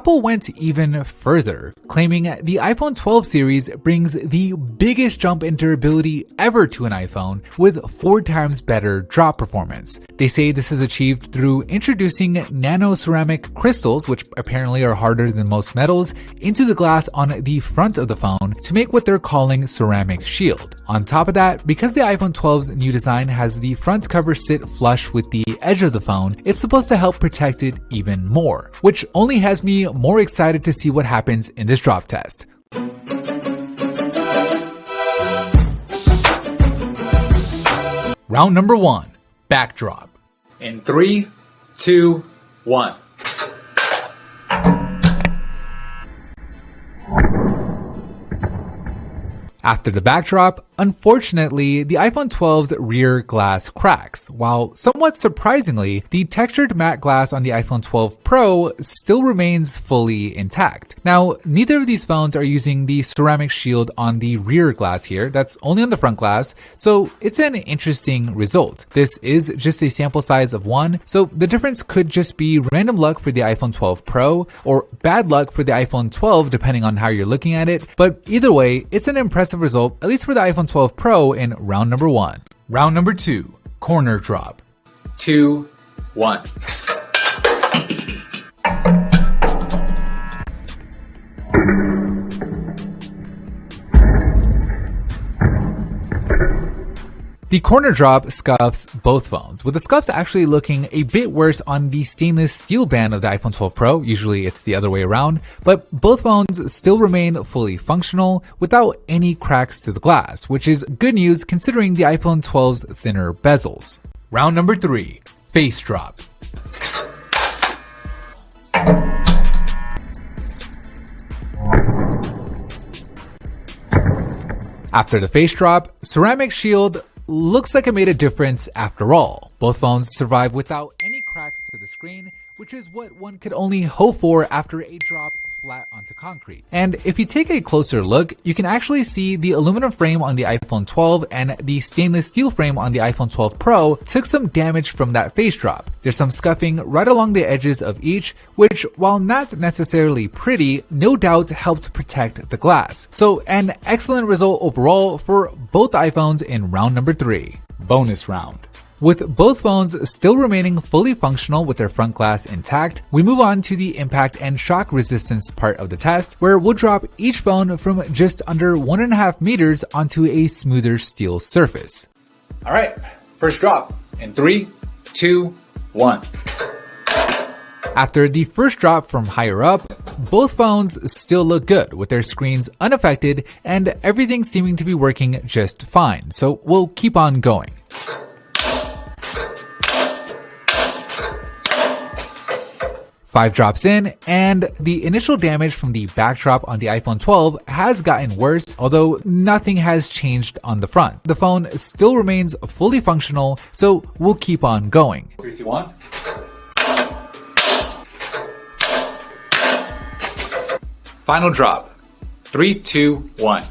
Apple went even further, claiming the iPhone 12 series brings the biggest jump in durability ever to an iPhone with 4 times better drop performance. They say this is achieved through introducing nano-ceramic crystals, which apparently are harder than most metals, into the glass on the front of the phone to make what they're calling ceramic shield. On top of that, because the iPhone 12's new design has the front cover sit flush with the edge of the phone, it's supposed to help protect it even more, which only has me more excited to see what happens in this drop test. Round number 1, backdrop. In 3, 2, 1. After the backdrop, unfortunately, the iPhone 12's rear glass cracks, while somewhat surprisingly, the textured matte glass on the iPhone 12 Pro still remains fully intact. Now, neither of these phones are using the ceramic shield on the rear glass here, that's only on the front glass, so it's an interesting result. This is just a sample size of 1, so the difference could just be random luck for the iPhone 12 Pro, or bad luck for the iPhone 12 depending on how you're looking at it, but either way, it's an impressive result, at least for the iPhone 12 Pro in round number 1. Round number 2, corner drop. 2, 1. The corner drop scuffs both phones, with the scuffs actually looking a bit worse on the stainless steel band of the iPhone 12 Pro. Usually it's the other way around, but both phones still remain fully functional without any cracks to the glass, which is good news considering the iPhone 12's thinner bezels. Round number 3, face drop. After the face drop, ceramic shield looks like it made a difference after all. Both phones survive without any cracks to the screen, which is what one could only hope for after a drop flat onto concrete. And if you take a closer look, you can actually see the aluminum frame on the iPhone 12 and the stainless steel frame on the iPhone 12 Pro took some damage from that face drop. There's some scuffing right along the edges of each, which, while not necessarily pretty, no doubt helped protect the glass. So an excellent result overall for both iPhones in round number 3. Bonus round. With both phones still remaining fully functional with their front glass intact, we move on to the impact and shock resistance part of the test, where we'll drop each phone from just under 1.5 meters onto a smoother steel surface. Alright, first drop in 3, 2, 1. After the first drop from higher up, both phones still look good with their screens unaffected and everything seeming to be working just fine, so we'll keep on going. Five drops in, and the initial damage from the backdrop on the iPhone 12 has gotten worse, although nothing has changed on the front. The phone still remains fully functional, so we'll keep on going. 3, 2, 1. Final drop. 3, 2, 1.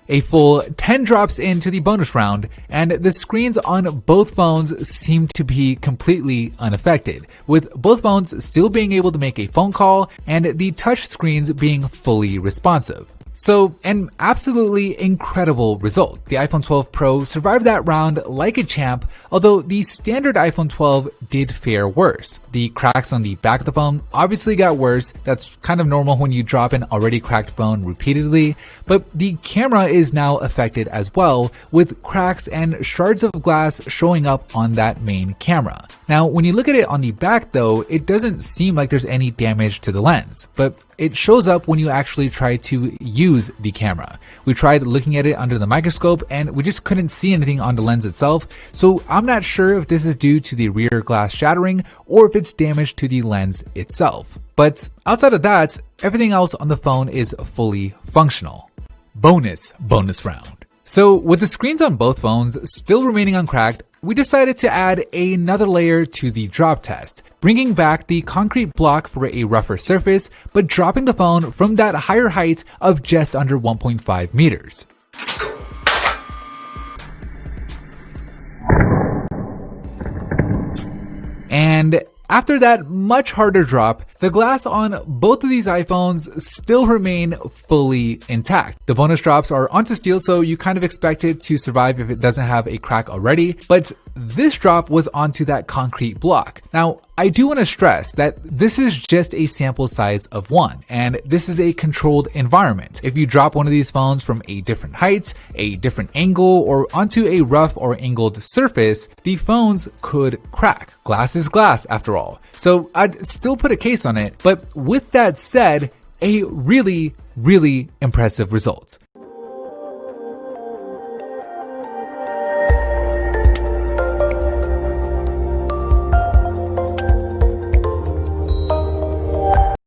A full 10 drops into the bonus round, and the screens on both phones seem to be completely unaffected, with both phones still being able to make a phone call and the touch screens being fully responsive. So, an absolutely incredible result. The iPhone 12 Pro survived that round like a champ, although the standard iPhone 12 did fare worse. The cracks on the back of the phone obviously got worse. That's kind of normal when you drop an already cracked phone repeatedly, but the camera is now affected as well, with cracks and shards of glass showing up on that main camera. Now, when you look at it on the back though, it doesn't seem like there's any damage to the lens, but it shows up when you actually try to use the camera. We tried looking at it under the microscope and we just couldn't see anything on the lens itself, so I'm not sure if this is due to the rear glass shattering or if it's damage to the lens itself. But outside of that, everything else on the phone is fully functional. Bonus round. So with the screens on both phones still remaining uncracked, we decided to add another layer to the drop test, bringing back the concrete block for a rougher surface, but dropping the phone from that higher height of just under 1.5 meters. And After that much harder drop, the glass on both of these iPhones still remain fully intact. The bonus drops are onto steel, so you kind of expect it to survive if it doesn't have a crack already, but this drop was onto that concrete block. Now, I do want to stress that this is just a sample size of one, and this is a controlled environment. If you drop one of these phones from a different height, a different angle, or onto a rough or angled surface, the phones could crack. Glass is glass after all. So I'd still put a case on it, but with that said, a really impressive result.